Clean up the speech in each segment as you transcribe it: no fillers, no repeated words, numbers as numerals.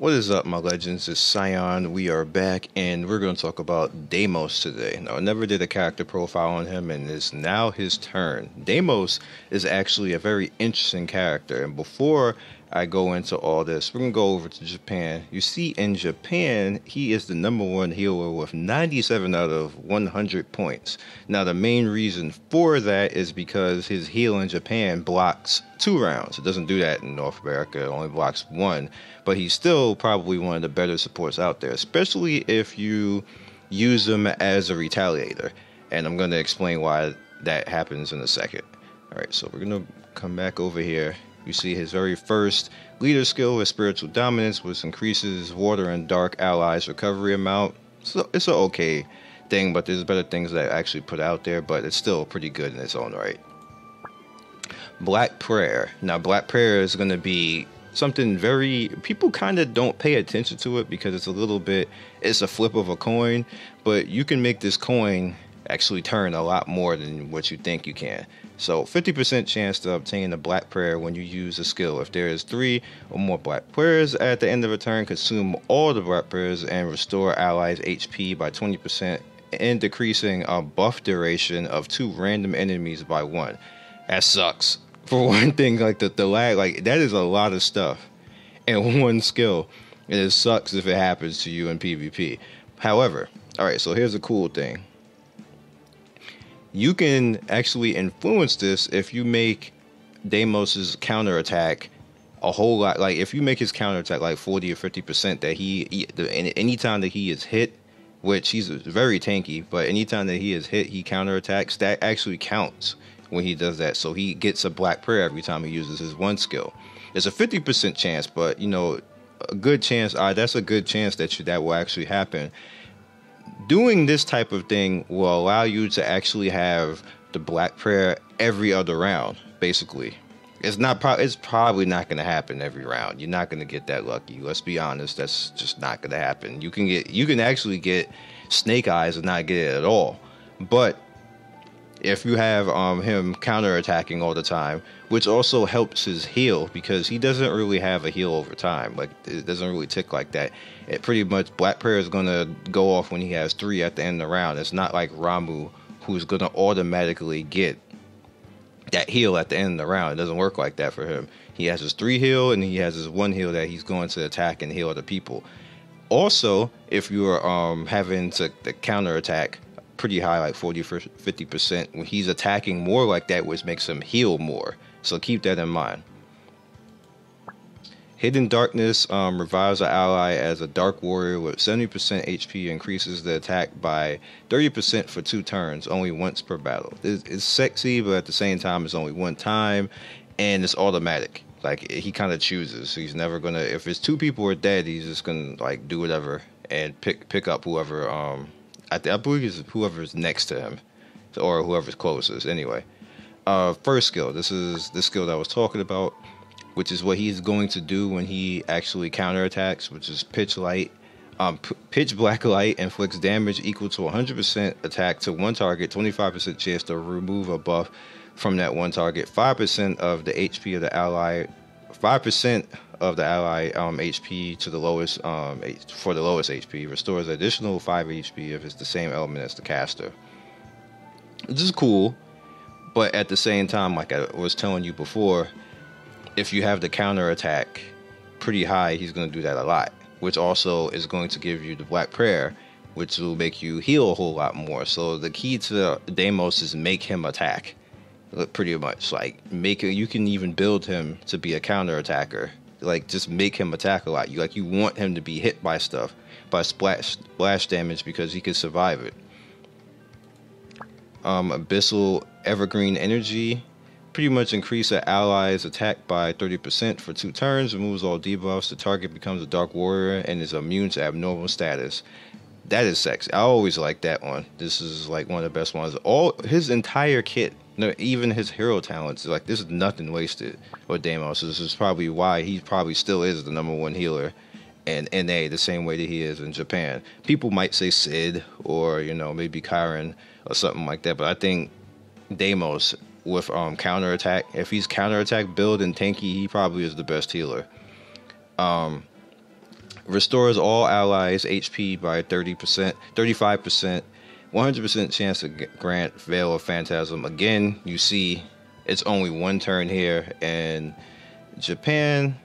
What is up, my legends? It's Scion. We are back, and we're going to talk about Deimos today. Now, I never did a character profile on him, and it's now his turn. Deimos is actually a very interesting character, and before I go into all this, we're going to go over to Japan. You see, in Japan, he is the #1 healer with 97 out of 100 points. Now, the main reason for that is because his heal in Japan blocks 2 rounds. It doesn't do that in North America. It only blocks 1. But he's still probably one of the better supports out there, especially if you use him as a retaliator. And I'm going to explain why that happens in a second. Alright, so we're going to come back over here. You see his very first leader skill is Spiritual Dominance, which increases water and dark allies recovery amount. So it's an okay thing, but there's better things that I actually put out there, but it's still pretty good in its own right. Black Prayer. Now, Black Prayer is going to be something very, people kind of don't pay attention to it because it's a flip of a coin, but you can make this coin actually turn a lot more than what you think you can. So 50% chance to obtain a Black Prayer when you use a skill. If there is 3 or more Black Prayers at the end of a turn, consume all the Black Prayers and restore allies HP by 20% and decreasing a buff duration of 2 random enemies by 1. That sucks. For one thing, like the lag, like that is a lot of stuff in one skill, and it sucks if it happens to you in PvP. However, alright, so here's a cool thing. You can actually influence this if you make Deimos's counterattack a whole lot. Like if you make his counterattack like 40 or 50%, that anytime that he is hit, which he's very tanky, but anytime that he is hit, he counterattacks. That actually counts when he does that. So he gets a Black Prayer every time he uses his one skill. It's a 50% chance, but you know, a good chance. That's a good chance that will actually happen. Doing this type of thing will allow you to actually have the Black Prayer every other round. Basically, it's probably not going to happen every round. You're not going to get that lucky. Let's be honest. That's just not going to happen. You can actually get Snake Eyes and not get it at all. But if you have him counterattacking all the time, which also helps his heal because he doesn't really have a heal over time. Like it doesn't really tick like that. It pretty much Black Prayer is gonna go off when he has 3 at the end of the round. It's not like Ramu, who's gonna automatically get that heal at the end of the round. It doesn't work like that for him. He has his 3 heal and he has his 1 heal that he's going to attack and heal other people. Also, if you're having to counterattack pretty high, like 40 or 50%, when he's attacking more like that, which makes him heal more. So keep that in mind. Hidden Darkness revives an ally as a Dark Warrior with 70% HP, increases the attack by 30% for 2 turns, only once per battle. It's sexy, but at the same time, it's only 1 time, and it's automatic. Like he kind of chooses. So he's never gonna. If it's 2 people are dead, he's just gonna like do whatever and pick up whoever. I believe it's whoever's next to him, or whoever's closest. Anyway, first skill. This is the skill that I was talking about, which is what he's going to do when he actually counterattacks, which is Pitch Light. Pitch Black Light inflicts damage equal to 100% attack to 1 target, 25% chance to remove a buff from that 1 target, 5% of the HP of the ally, 5% of the ally HP to the lowest for the lowest HP, restores additional 5 HP if it's the same element as the caster. This is cool, but at the same time, like I was telling you before, if you have the counter attack pretty high, he's going to do that a lot, which also is going to give you the Black Prayer, which will make you heal a whole lot more. So the key to Deimos is make him attack, pretty much. Like you can even build him to be a counter attacker. Like just make him attack a lot. You want him to be hit by stuff, by splash damage, because he can survive it. Abyssal Evergreen Energy pretty much increase an ally's attack by 30% for 2 turns, removes all debuffs. The target becomes a Dark Warrior and is immune to abnormal status. That is sexy. I always like that one. This is like one of the best ones. All his entire kit, even his hero talents, like this is nothing wasted with Deimos. This is probably why he probably still is the #1 healer in NA, the same way that he is in Japan. People might say Sid or maybe Kyron or something like that, but I think Deimos with counterattack, if he's counterattack build and tanky, he probably is the best healer. Restores all allies HP by 30%, 35%, 100% chance to grant Veil of Phantasm. Again, you see it's only one turn here, and Japan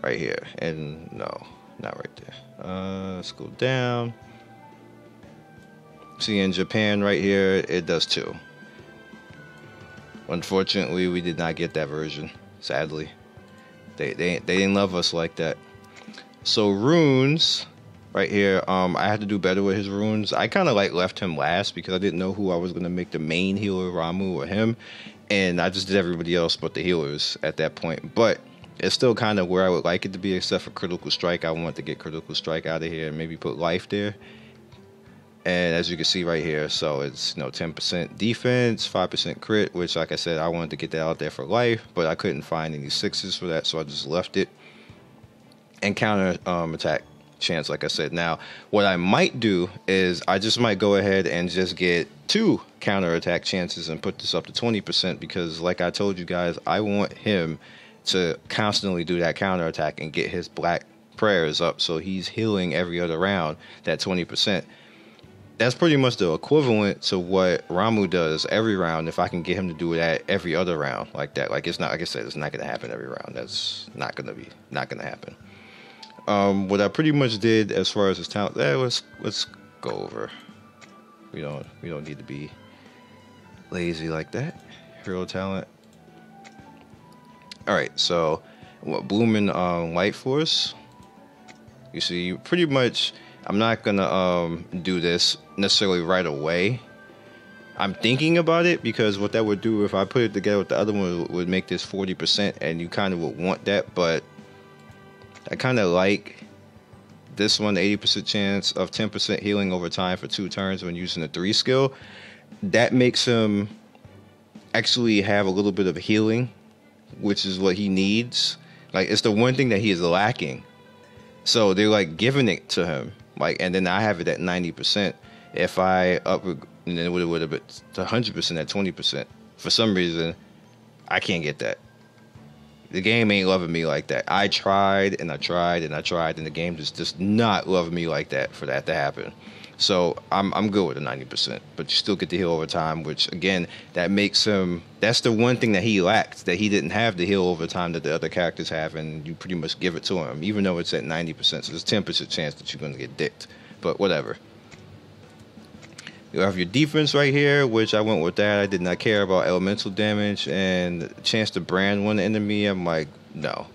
right here, and no, not right there. Let's go down. See, in Japan right here, it does too. Unfortunately, we did not get that version, sadly. They didn't love us like that. So runes right here, I had to do better with his runes. I kind of like left him last because I didn't know who I was going to make the main healer, Ramu or him, and I just did everybody else but the healers at that point. But it's still kind of where I would like it to be, except for Critical Strike. I want to get Critical Strike out of here and maybe put life there. And as you can see right here, so it's 10% defense, 5% crit, which, like I said, I wanted to get that out there for life, but I couldn't find any 6s for that, so I just left it. And counter attack chance, like I said. Now, what I might do is I just might go ahead and just get 2 counter attack chances and put this up to 20%, because like I told you guys, I want him to constantly do that counter attack and get his black prayers up, so he's healing every other round, that 20%. That's pretty much the equivalent to what Ramu does every round. If I can get him to do that every other round like that, like it's not, like I said, it's not going to happen every round. That's not going to happen. What I pretty much did as far as his talent, let's go over. We don't need to be lazy like that. Hero talent. All right, so Blooming Light Force. You see, pretty much. I'm not gonna do this necessarily right away. I'm thinking about it, because what that would do if I put it together with the other one would make this 40%, and you kind of would want that, but I kind of like this one, 80% chance of 10% healing over time for 2 turns when using the 3 skill. That makes him actually have a little bit of healing, which is what he needs. Like, it's the one thing that he is lacking. So they're like giving it to him. Like, and then I have it at 90%. If I up, and then it would have been 100% at 20%. For some reason, I can't get that. The game ain't loving me like that. I tried and I tried and I tried, and the game just not loving me like that for that to happen. So I'm good with the 90%, but you still get to heal over time, which again, that makes him. That's the one thing that he lacked, that he didn't have the heal over time that the other characters have, and you pretty much give it to him, even though it's at 90%. So there's 10% chance that you're going to get dicked, but whatever. You have your defense right here, which I went with that. I did not care about elemental damage and chance to brand one enemy. I'm like, no.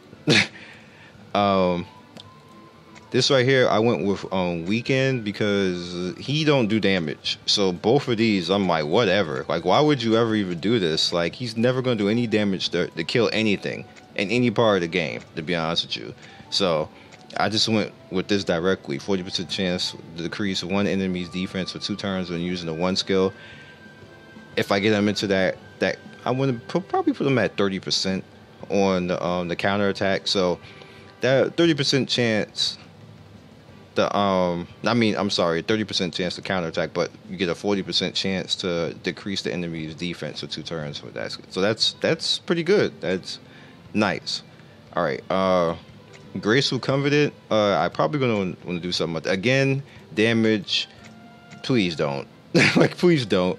This right here, I went with Weekend because he don't do damage. So both of these, I'm like, whatever. Like, why would you ever even do this? Like, he's never going to do any damage to kill anything in any part of the game, to be honest with you. So I just went with this directly. 40% chance to decrease one enemy's defense for 2 turns when using the 1 skill. If I get him into that I want to probably put him at 30% on the counter attack. So that 30% chance. I'm sorry, 30% chance to counterattack, but you get a 40% chance to decrease the enemy's defense for 2 turns with that. So that's pretty good. That's nice. All right, Graceful Covenant. I probably gonna want to do something like that. Again, damage. Please don't. Like, please don't.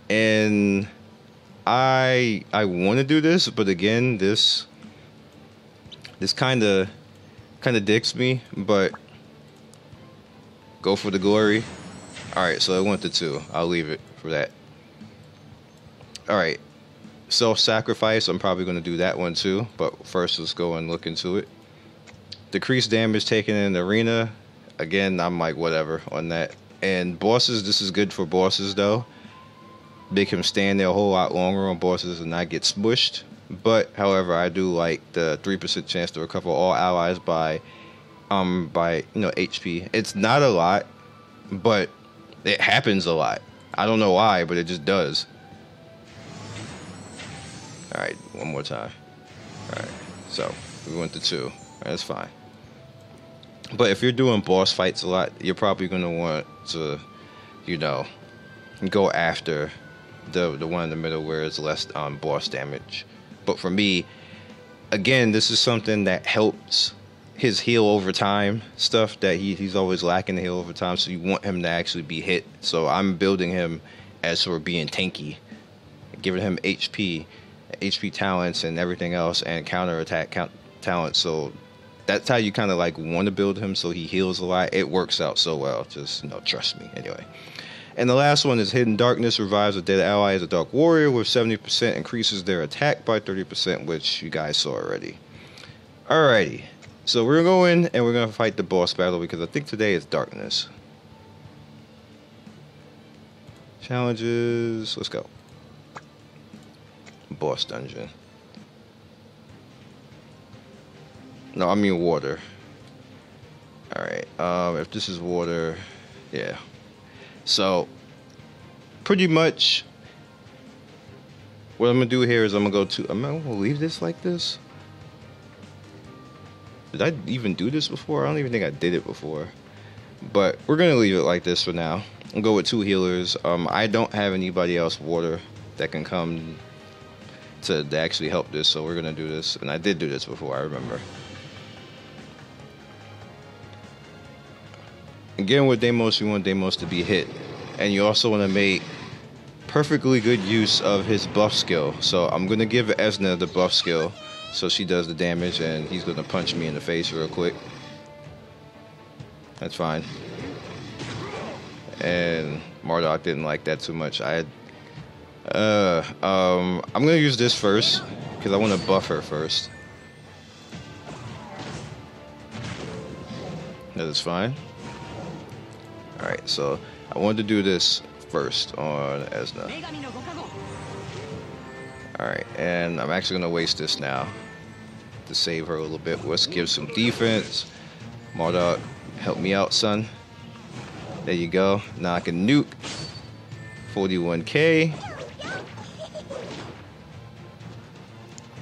And I want to do this, but again, this kind of dicks me, but. Go for the glory. Alright, so I went to 2. I'll leave it for that. Alright. Self-sacrifice. I'm probably going to do that one too. But first, let's go and look into it. Decreased damage taken in the arena. Again, I'm like, whatever on that. And bosses, this is good for bosses though. Make him stand there a whole lot longer on bosses and not get smushed. But, however, I do like the 3% chance to recover all allies by HP. It's not a lot, but it happens a lot. I don't know why, but it just does. All right, one more time. All right, so we went to 2. That's fine. But if you're doing boss fights a lot, you're probably gonna want to, go after the one in the middle where it's less boss damage. But for me, again, this is something that helps his heal over time stuff that he's always lacking the heal over time. So you want him to actually be hit. So I'm building him as for being tanky, giving him HP talents and everything else, and counter attack talents. So that's how you kind of like want to build him, so he heals a lot. It works out so well. Just trust me. Anyway. And the last one is Hidden Darkness. Revives a dead ally as a Dark Warrior with 70%, increases their attack by 30%, which you guys saw already. Alrighty. So we're going and we're going to fight the boss battle because I think today is Darkness. Challenges. Let's go. Boss dungeon. No, I mean water. Alright. If this is water, yeah. So, pretty much, what I'm going to do here is I'm going to leave this like this. Did I even do this before? I don't even think I did it before. But we're going to leave it like this for now. I'll go with 2 healers. I don't have anybody else water that can come to actually help this, so we're going to do this. And I did do this before, I remember. Again, with Deimos, you want Deimos to be hit. And you also want to make perfectly good use of his buff skill. So I'm going to give Esna the buff skill so she does the damage, and he's going to punch me in the face real quick. That's fine. And Marduk didn't like that too much. I'm going to use this first because I want to buff her first. That is fine. Alright, so I wanted to do this first on Esna. Alright, and I'm actually going to waste this now to save her a little bit. Let's give some defense. Marduk, help me out, son. There you go. Now I can nuke. 41k.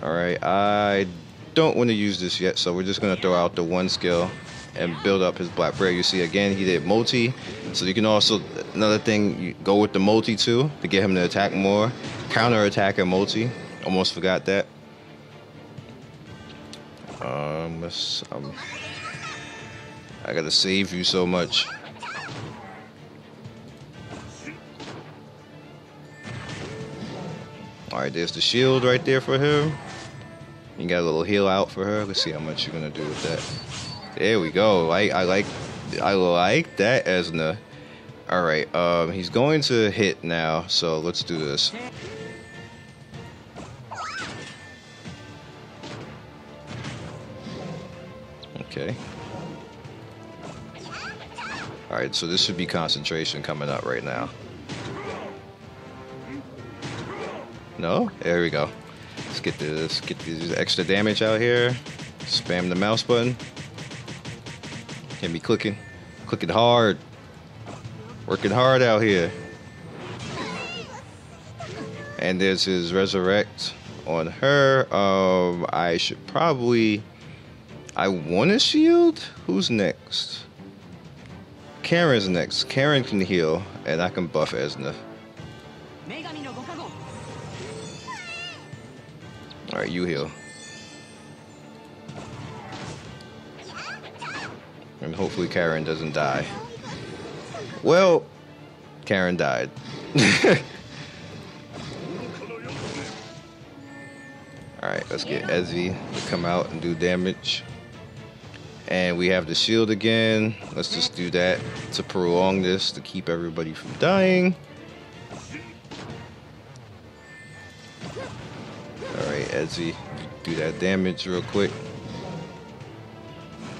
Alright, I don't want to use this yet, so we're just going to throw out the 1 skill and build up his Black Prayer. You see, again, he did multi. So you can also, another thing, you go with the multi too to get him to attack more. Counter attack and multi. Almost forgot that. I gotta save you so much. Alright, there's the shield right there for him. You got a little heal out for her. Let's see how much you're gonna do with that. There we go. I like that, Esna. Alright, he's going to hit now, so let's do this. Okay. Alright, so this should be concentration coming up right now. No? There we go. Let's get this, get this extra damage out here. Spam the mouse button. Can be clicking hard, working hard out here. And there's his resurrect on her. I should probably, I want a shield. Who's next? Karen's next. Karen can heal, and I can buff Esna. All right, you heal. And hopefully Karen doesn't die. Well, Karen died. Alright, let's get Ezzy to come out and do damage. And we have the shield again. Let's just do that to prolong this, to keep everybody from dying. Alright, Ezzy, do that damage real quick.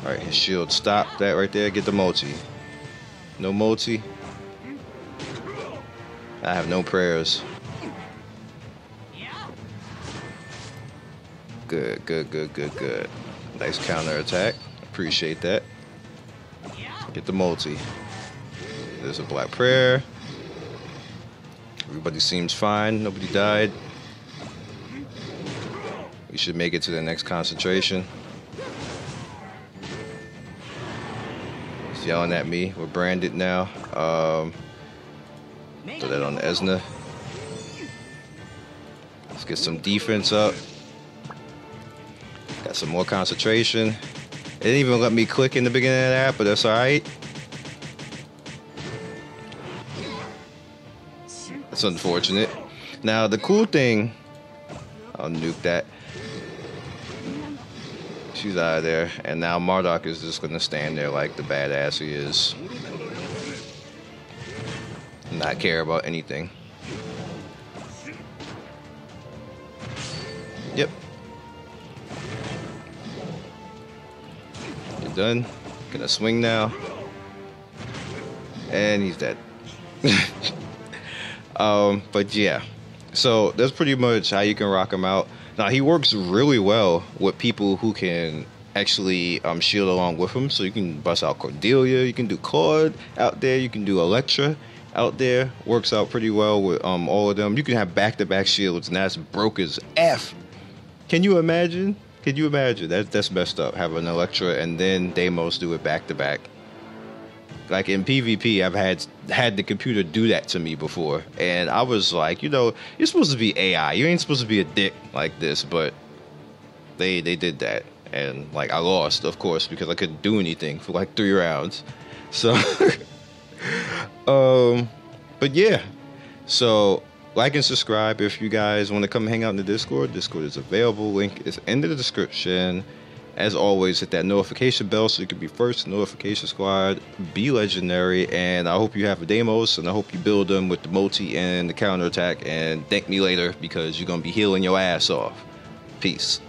Alright, his shield, stop that right there. Get the multi. No multi. I have no prayers. Good, good, good, good, good. Nice counter attack. Appreciate that. Get the multi. There's a Black Prayer. Everybody seems fine. Nobody died. We should make it to the next concentration. He's yelling at me. We're branded now. Throw that on Esna. Let's get some defense up. Got some more concentration. It didn't even let me click in the beginning of that, but that's alright. That's unfortunate. Now, the cool thing... I'll nuke that. She's out of there. And now Marduk is just going to stand there like the badass he is. Not care about anything. Yep. You're done. Gonna swing now. And he's dead. But yeah. So that's pretty much how you can rock him out. Now he works really well with people who can actually shield along with him. So you can bust out Cordelia, you can do Claude out there, you can do Electra out there. Works out pretty well with all of them. You can have back-to-back shields, and that's broke as F. Can you imagine? Can you imagine? That's messed up. Having Electra and then Deimos do it back-to-back. Like in PvP, I've had the computer do that to me before, and I was like, you know, you're supposed to be AI. You ain't supposed to be a dick like this, but they did that, and like I lost, of course, because I couldn't do anything for like 3 rounds. So, but yeah, so like and subscribe if you guys want to come hang out in the Discord. Discord is available. Link is in the description. As always, hit that notification bell so you can be first in Notification Squad. Be legendary, and I hope you have a Deimos, and I hope you build them with the multi and the counterattack, and thank me later because you're going to be healing your ass off. Peace.